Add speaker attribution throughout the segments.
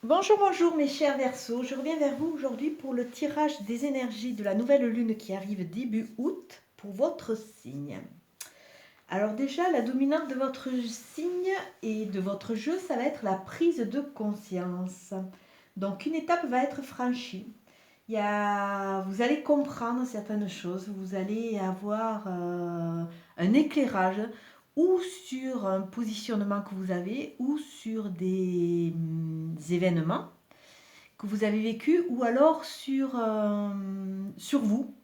Speaker 1: Bonjour, bonjour mes chers Verseaux, je reviens vers vous aujourd'hui pour le tirage des énergies de la nouvelle lune qui arrive début août pour votre signe. Alors déjà, la dominante de votre signe et de votre jeu, ça va être la prise de conscience. Donc une étape va être franchie. Vous allez comprendre certaines choses, vous allez avoir un éclairage ou sur un positionnement que vous avez ou sur des événements que vous avez vécu ou alors sur vous,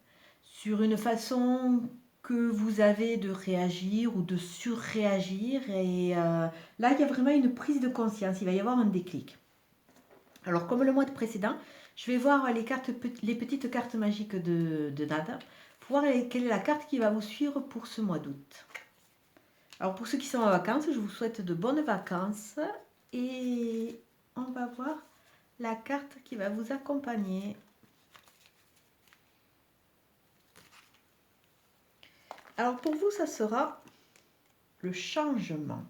Speaker 1: sur une façon que vous avez de réagir ou de surréagir. Et là, il y a vraiment une prise de conscience, il va y avoir un déclic. Alors, comme le mois précédent, je vais voir les petites cartes magiques de Nada pour voir quelle est la carte qui va vous suivre pour ce mois d'août. Alors, pour ceux qui sont en vacances, je vous souhaite de bonnes vacances et on va voir la carte qui va vous accompagner. Alors pour vous, ça sera le changement.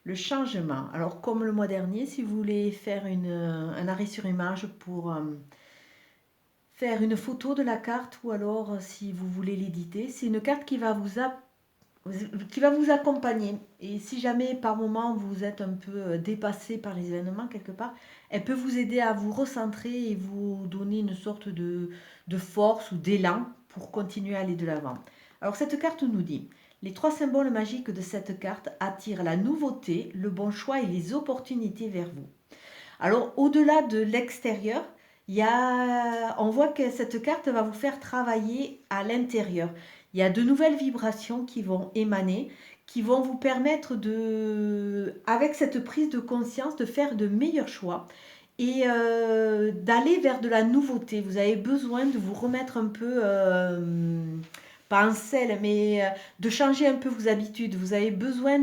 Speaker 1: Le changement. Alors comme le mois dernier, si vous voulez faire un arrêt sur image pour faire une photo de la carte ou alors si vous voulez l'éditer, c'est une carte qui va vous accompagner. Et si jamais par moment vous êtes un peu dépassé par les événements quelque part, elle peut vous aider à vous recentrer et vous donner une sorte de force ou d'élan pour continuer à aller de l'avant. Alors cette carte nous dit, les trois symboles magiques de cette carte attirent la nouveauté, le bon choix et les opportunités vers vous. Alors au-delà de l'extérieur, on voit que cette carte va vous faire travailler à l'intérieur. Il y a de nouvelles vibrations qui vont émaner, qui vont vous permettre avec cette prise de conscience, de faire de meilleurs choix et d'aller vers de la nouveauté. Vous avez besoin de vous remettre un peu, pas en selle, mais de changer un peu vos habitudes. Vous avez besoin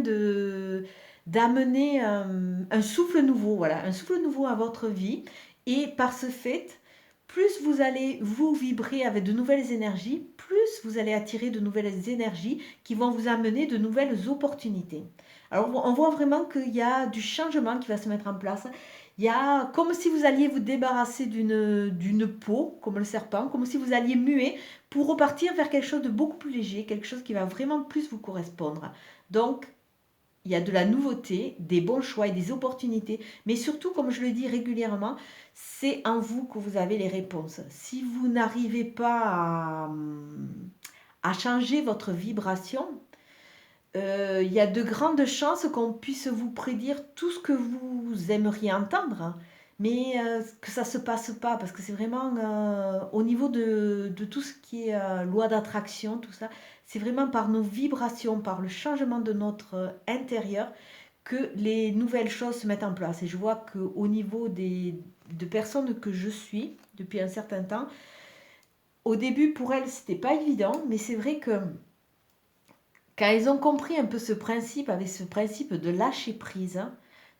Speaker 1: d'amener un souffle nouveau, voilà, un souffle nouveau à votre vie. Et par ce fait, plus vous allez vous vibrer avec de nouvelles énergies, plus vous allez attirer de nouvelles énergies qui vont vous amener de nouvelles opportunités. Alors on voit vraiment qu'il y a du changement qui va se mettre en place. Il y a comme si vous alliez vous débarrasser d'une peau, comme le serpent, comme si vous alliez muer pour repartir vers quelque chose de beaucoup plus léger, quelque chose qui va vraiment plus vous correspondre. Donc, il y a de la nouveauté, des bons choix et des opportunités. Mais surtout, comme je le dis régulièrement, c'est en vous que vous avez les réponses. Si vous n'arrivez pas à changer votre vibration, il y a de grandes chances qu'on puisse vous prédire tout ce que vous aimeriez entendre, hein, mais que ça ne se passe pas, parce que c'est vraiment au niveau de tout ce qui est loi d'attraction, tout ça, c'est vraiment par nos vibrations, par le changement de notre intérieur, que les nouvelles choses se mettent en place. Et je vois qu'au niveau de personnes que je suis depuis un certain temps, au début pour elles, c'était pas évident, mais c'est vrai que quand ils ont compris un peu ce principe, avec ce principe de lâcher prise, hein,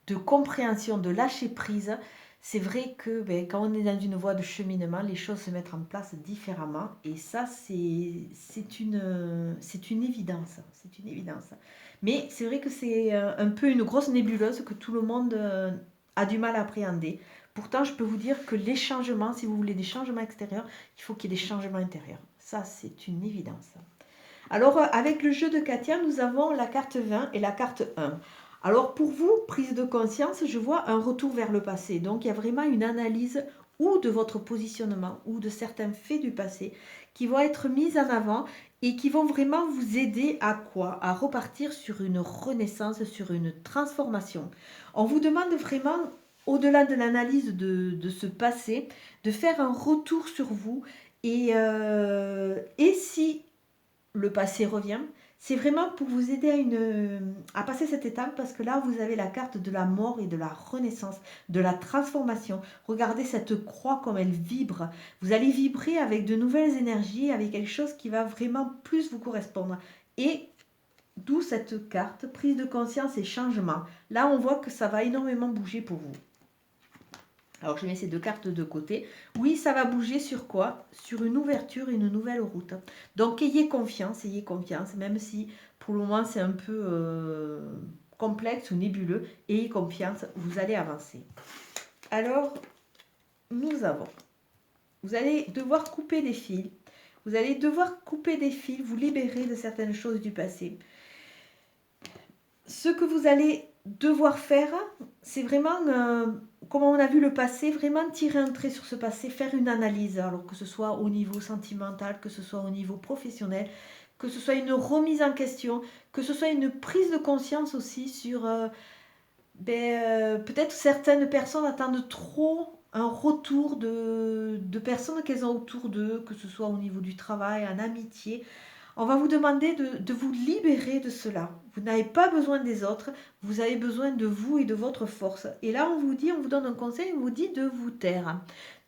Speaker 1: de compréhension, de lâcher prise, c'est vrai que quand on est dans une voie de cheminement, les choses se mettent en place différemment. Et ça, c'est une évidence. C'est une évidence. Mais c'est vrai que c'est un peu une grosse nébuleuse que tout le monde a du mal à appréhender. Pourtant, je peux vous dire que les changements, si vous voulez des changements extérieurs, il faut qu'il y ait des changements intérieurs. Ça, c'est une évidence. Alors, avec le jeu de Katia, nous avons la carte 20 et la carte 1. Alors, pour vous, prise de conscience, je vois un retour vers le passé. Donc, il y a vraiment une analyse ou de votre positionnement ou de certains faits du passé qui vont être mis en avant et qui vont vraiment vous aider à quoi? À repartir sur une renaissance, sur une transformation. On vous demande vraiment, au-delà de l'analyse de ce passé, de faire un retour sur vous et si le passé revient. C'est vraiment pour vous aider à passer cette étape parce que là, vous avez la carte de la mort et de la renaissance, de la transformation. Regardez cette croix comme elle vibre. Vous allez vibrer avec de nouvelles énergies, avec quelque chose qui va vraiment plus vous correspondre. Et d'où cette carte, prise de conscience et changement. Là, on voit que ça va énormément bouger pour vous. Alors je mets ces deux cartes de côté. Oui, ça va bouger sur quoi? Sur une ouverture, une nouvelle route. Donc ayez confiance, même si pour le moment c'est un peu complexe ou nébuleux. Ayez confiance, vous allez avancer. Alors, vous allez devoir couper des fils. Vous allez devoir couper des fils, vous libérer de certaines choses du passé. Ce que vous allez devoir faire, c'est vraiment, comme on a vu le passé, vraiment tirer un trait sur ce passé, faire une analyse, alors que ce soit au niveau sentimental, que ce soit au niveau professionnel, que ce soit une remise en question, que ce soit une prise de conscience aussi sur peut-être certaines personnes attendent trop un retour de personnes qu'elles ont autour d'eux, que ce soit au niveau du travail, en amitié. On va vous demander de vous libérer de cela. Vous n'avez pas besoin des autres, vous avez besoin de vous et de votre force. Et là, on vous donne un conseil, on vous dit de vous taire,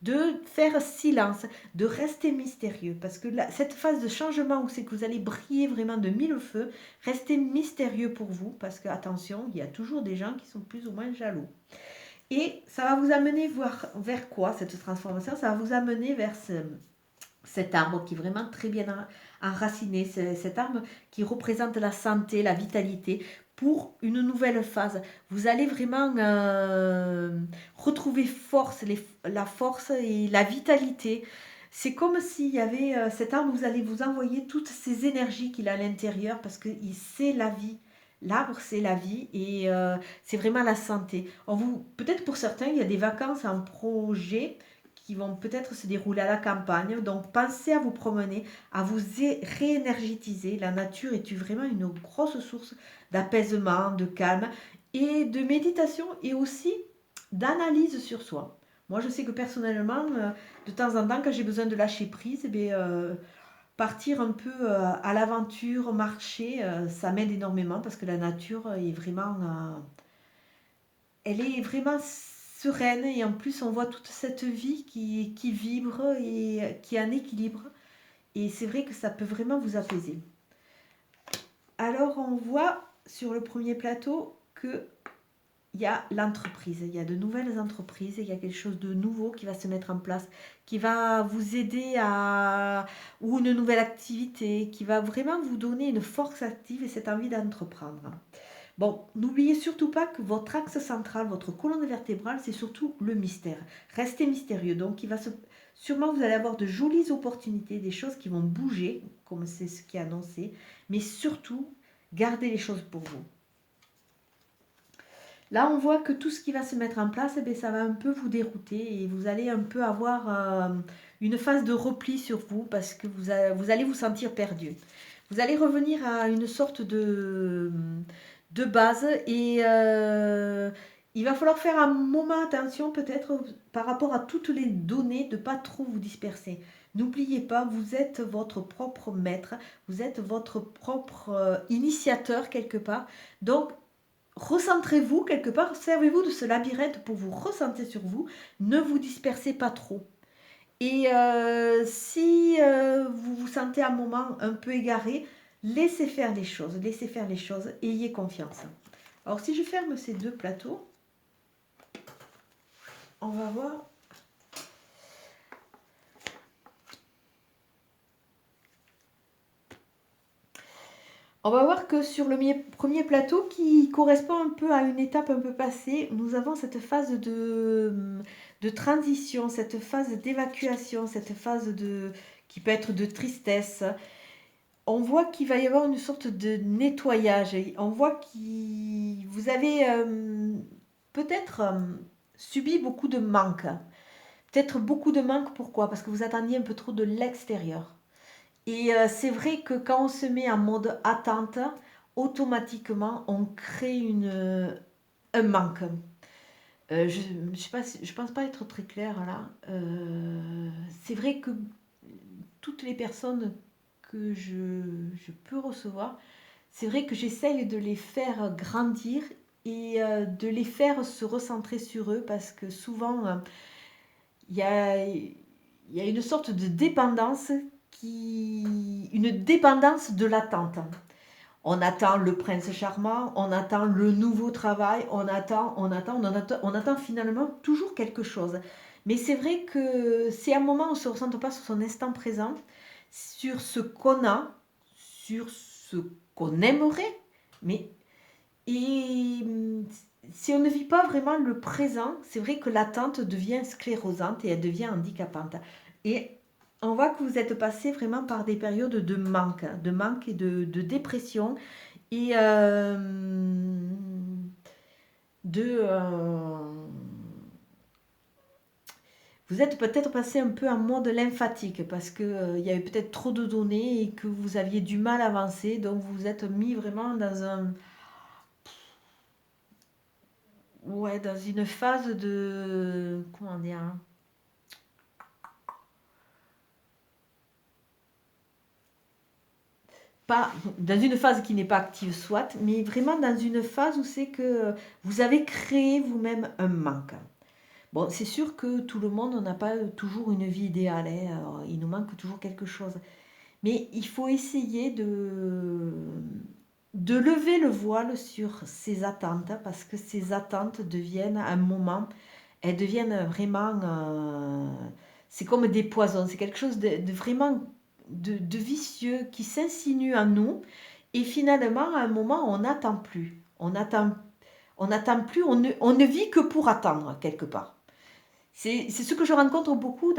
Speaker 1: de faire silence, de rester mystérieux. Parce que là, cette phase de changement où c'est que vous allez briller vraiment de mille feux, restez mystérieux pour vous. Parce que, attention, il y a toujours des gens qui sont plus ou moins jaloux. Et ça va vous amener vers quoi cette transformation? Ça va vous amener vers cet arbre qui est vraiment très bien enraciné, cet arbre qui représente la santé, la vitalité, pour une nouvelle phase. Vous allez vraiment retrouver la force et la vitalité. C'est comme s'il y avait cet arbre, vous allez vous envoyer toutes ces énergies qu'il a à l'intérieur parce que c'est la vie. L'arbre, c'est la vie et c'est vraiment la santé. Peut-être pour certains, il y a des vacances en projet qui vont peut-être se dérouler à la campagne. Donc pensez à vous promener, à vous réénergétiser. La nature est vraiment une grosse source d'apaisement, de calme et de méditation et aussi d'analyse sur soi. Moi, je sais que personnellement, de temps en temps, quand j'ai besoin de lâcher prise, partir un peu à l'aventure, marcher, ça m'aide énormément parce que la nature est vraiment elle est vraiment sereine et en plus on voit toute cette vie qui vibre et qui est en équilibre et c'est vrai que ça peut vraiment vous apaiser. Alors on voit sur le premier plateau que il y a l'entreprise, il y a de nouvelles entreprises, il y a quelque chose de nouveau qui va se mettre en place, qui va vous aider ou une nouvelle activité, qui va vraiment vous donner une force active et cette envie d'entreprendre. Bon, n'oubliez surtout pas que votre axe central, votre colonne vertébrale, c'est surtout le mystère. Restez mystérieux. Donc, sûrement, vous allez avoir de jolies opportunités, des choses qui vont bouger, comme c'est ce qui est annoncé. Mais surtout, gardez les choses pour vous. Là, on voit que tout ce qui va se mettre en place, ça va un peu vous dérouter et vous allez un peu avoir une phase de repli sur vous parce que vous allez vous sentir perdu. Vous allez revenir à une sorte de base et il va falloir faire un moment attention peut-être par rapport à toutes les données de ne pas trop vous disperser. N'oubliez pas, vous êtes votre propre maître, vous êtes votre propre initiateur quelque part. Donc, recentrez-vous quelque part, servez-vous de ce labyrinthe pour vous recentrer sur vous, ne vous dispersez pas trop. Et si vous vous sentez à un moment un peu égaré, laissez faire les choses, ayez confiance. Alors si je ferme ces deux plateaux, on va voir. On va voir que sur le premier plateau, qui correspond un peu à une étape un peu passée, nous avons cette phase de transition, cette phase d'évacuation, cette phase qui peut être de tristesse. On voit qu'il va y avoir une sorte de nettoyage. On voit que vous avez peut-être subi beaucoup de manques. Peut-être beaucoup de manques, pourquoi? Parce que vous attendiez un peu trop de l'extérieur. Et c'est vrai que quand on se met en mode attente, automatiquement, on crée un manque. Je pense pas être très claire là. C'est vrai que toutes les personnes que je peux recevoir, c'est vrai que j'essaye de les faire grandir et de les faire se recentrer sur eux parce que souvent, il y a une sorte de dépendance une dépendance de l'attente. On attend le prince charmant, on attend le nouveau travail, on attend finalement toujours quelque chose. Mais c'est vrai que c'est un moment où on ne se ressente pas sur son instant présent, sur ce qu'on a, sur ce qu'on aimerait, mais et si on ne vit pas vraiment le présent, c'est vrai que l'attente devient sclérosante et elle devient handicapante. Et on voit que vous êtes passé vraiment par des périodes de manque et de dépression et de... vous êtes peut-être passé un peu en mode lymphatique parce que, il y avait peut-être trop de données et que vous aviez du mal à avancer, donc vous vous êtes mis vraiment dans un, ouais, dans une phase de, comment dire, hein, pas dans une phase qui n'est pas active soit, mais vraiment dans une phase où c'est que vous avez créé vous-même un manque. Bon, c'est sûr que tout le monde n'a pas toujours une vie idéale, hein, alors il nous manque toujours quelque chose. Mais il faut essayer de lever le voile sur ces attentes, parce que ces attentes deviennent à un moment, elles deviennent vraiment, c'est comme des poisons, c'est quelque chose de vraiment de vicieux qui s'insinue en nous, et finalement, à un moment, on n'attend plus. On n'attend plus, on ne vit que pour attendre, quelque part. C'est ce que je rencontre beaucoup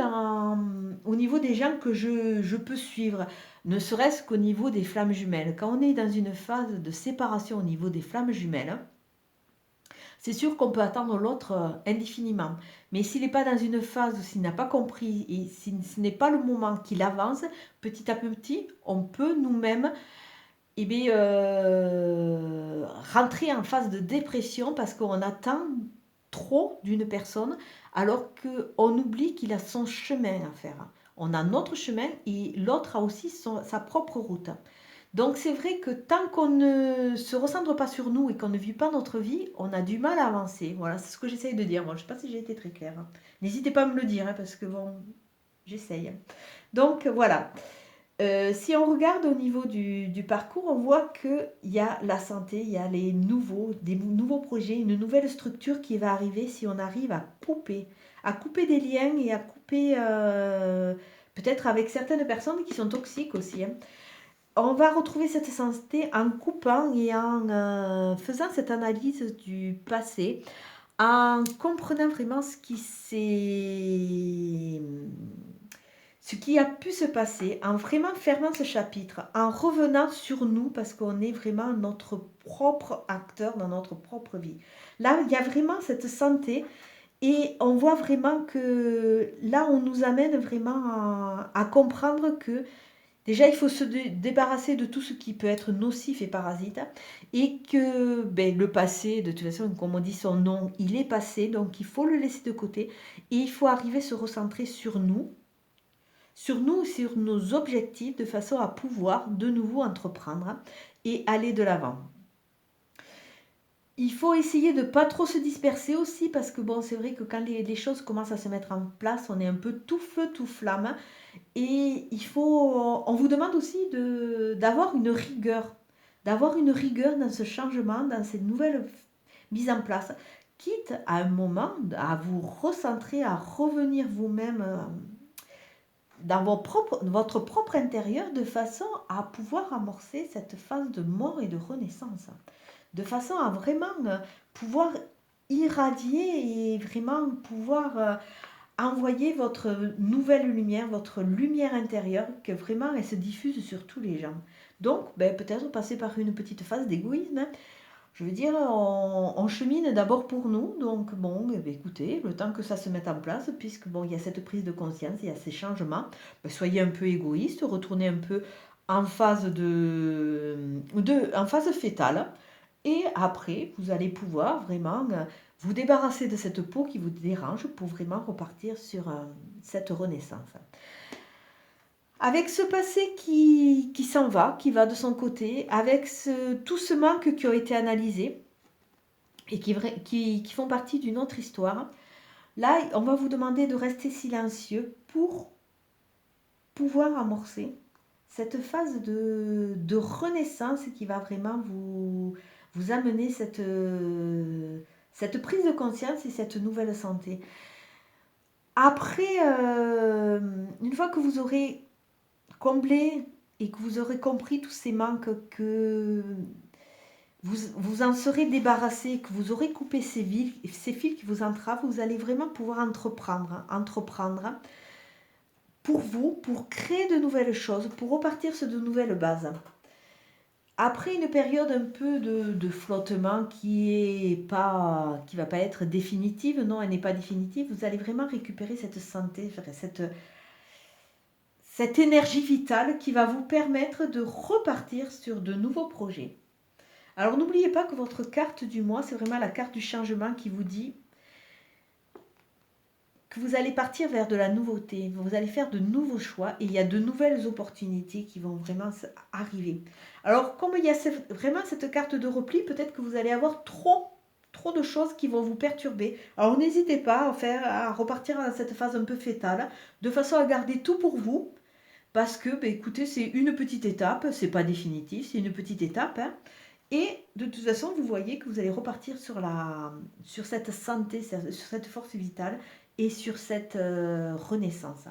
Speaker 1: au niveau des gens que je peux suivre, ne serait-ce qu'au niveau des flammes jumelles. Quand on est dans une phase de séparation au niveau des flammes jumelles, c'est sûr qu'on peut attendre l'autre indéfiniment. Mais s'il n'est pas dans une phase où s'il n'a pas compris et si ce n'est pas le moment qu'il avance, petit à petit, on peut nous-mêmes rentrer en phase de dépression parce qu'on attend trop d'une personne alors qu'on oublie qu'il a son chemin à faire. On a notre chemin et l'autre a aussi sa propre route. Donc c'est vrai que tant qu'on ne se recentre pas sur nous et qu'on ne vit pas notre vie, on a du mal à avancer. Voilà, c'est ce que j'essaye de dire. Bon, je ne sais pas si j'ai été très claire. N'hésitez pas à me le dire, hein, parce que bon, j'essaye. Donc voilà. Si on regarde au niveau du parcours, on voit qu'il y a la santé, il y a des nouveaux projets, une nouvelle structure qui va arriver si on arrive à couper des liens et à couper peut-être avec certaines personnes qui sont toxiques aussi, hein. On va retrouver cette santé en coupant et en faisant cette analyse du passé, en comprenant vraiment ce qui a pu se passer, en vraiment fermant ce chapitre, en revenant sur nous, parce qu'on est vraiment notre propre acteur dans notre propre vie. Là, il y a vraiment cette santé, et on voit vraiment que là, on nous amène vraiment à comprendre que déjà, il faut se débarrasser de tout ce qui peut être nocif et parasite, et que le passé, de toute façon, comme on dit son nom, il est passé, donc il faut le laisser de côté, et il faut arriver à se recentrer sur nous, sur nos objectifs, de façon à pouvoir de nouveau entreprendre et aller de l'avant. Il faut essayer de ne pas trop se disperser aussi, parce que bon, c'est vrai que quand les choses commencent à se mettre en place, on est un peu tout feu, tout flamme, et on vous demande aussi d'avoir une rigueur dans ce changement, dans cette nouvelle mise en place, quitte à un moment à vous recentrer, à revenir vous-même dans votre propre intérieur, de façon à pouvoir amorcer cette phase de mort et de renaissance, de façon à vraiment pouvoir irradier et vraiment pouvoir envoyer votre nouvelle lumière, votre lumière intérieure, que vraiment elle se diffuse sur tous les gens. Donc peut-être passer par une petite phase d'égoïsme, hein. Je veux dire, on chemine d'abord pour nous, donc bon, écoutez, le temps que ça se mette en place, puisque bon, il y a cette prise de conscience, il y a ces changements, soyez un peu égoïste, retournez un peu en phase en phase fétale, et après, vous allez pouvoir vraiment vous débarrasser de cette peau qui vous dérange pour vraiment repartir sur cette renaissance. Avec ce passé qui s'en va, qui va de son côté, avec tout ce manque qui a été analysé et qui font partie d'une autre histoire, là, on va vous demander de rester silencieux pour pouvoir amorcer cette phase de renaissance qui va vraiment vous amener cette prise de conscience et cette nouvelle santé. Après, une fois que vous aurez comblé et que vous aurez compris tous ces manques vous en serez débarrassé, que vous aurez coupé ces fils qui vous entravent, vous allez vraiment pouvoir entreprendre pour vous, pour créer de nouvelles choses, pour repartir sur de nouvelles bases. Après une période un peu de flottement qui va pas être définitive, non, elle n'est pas définitive, vous allez vraiment récupérer cette santé, cette énergie vitale qui va vous permettre de repartir sur de nouveaux projets. Alors n'oubliez pas que votre carte du mois, c'est vraiment la carte du changement qui vous dit que vous allez partir vers de la nouveauté, vous allez faire de nouveaux choix et il y a de nouvelles opportunités qui vont vraiment arriver. Alors comme il y a vraiment cette carte de repli, peut-être que vous allez avoir trop de choses qui vont vous perturber. Alors n'hésitez pas à repartir dans cette phase un peu fétale, de façon à garder tout pour vous, parce que, écoutez, c'est une petite étape, c'est pas définitif, c'est une petite étape, hein. Et de toute façon, vous voyez que vous allez repartir sur cette santé, sur cette force vitale et sur cette renaissance.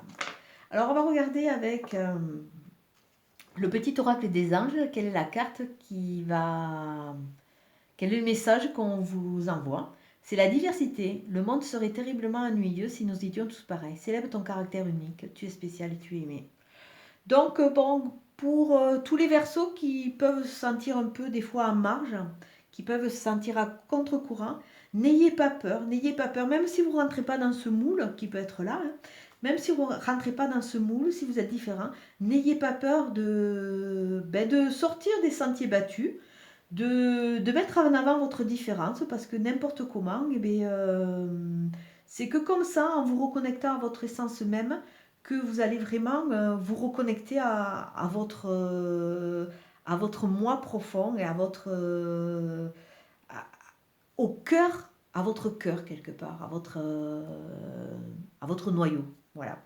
Speaker 1: Alors, on va regarder avec le petit oracle des anges, quelle est la carte quel est le message qu'on vous envoie. C'est la diversité. Le monde serait terriblement ennuyeux si nous étions tous pareils. Célèbre ton caractère unique. Tu es spécial et tu es aimé. Donc, bon, pour tous les Verseaux qui peuvent se sentir un peu des fois en marge, qui peuvent se sentir à contre-courant, n'ayez pas peur, même si vous ne rentrez pas dans ce moule qui peut être là, hein, même si vous ne rentrez pas dans ce moule, si vous êtes différent, n'ayez pas peur de sortir des sentiers battus, de mettre en avant votre différence, parce que n'importe comment, c'est que comme ça, en vous reconnectant à votre essence même, que vous allez vraiment vous reconnecter à votre moi profond et au cœur, à votre cœur quelque part, à votre noyau. Voilà.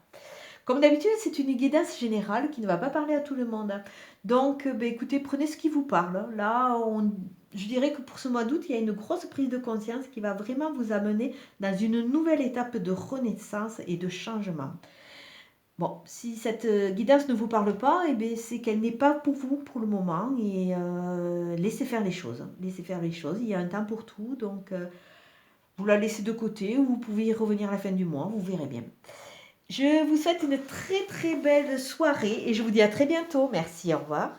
Speaker 1: Comme d'habitude, c'est une guidance générale qui ne va pas parler à tout le monde. Donc, écoutez, prenez ce qui vous parle. Là, je dirais que pour ce mois d'août, il y a une grosse prise de conscience qui va vraiment vous amener dans une nouvelle étape de renaissance et de changement. Bon, si cette guidance ne vous parle pas, c'est qu'elle n'est pas pour vous pour le moment et laissez faire les choses. Laissez faire les choses, il y a un temps pour tout, donc vous la laissez de côté ou vous pouvez y revenir à la fin du mois, vous verrez bien. Je vous souhaite une très très belle soirée et je vous dis à très bientôt. Merci, au revoir.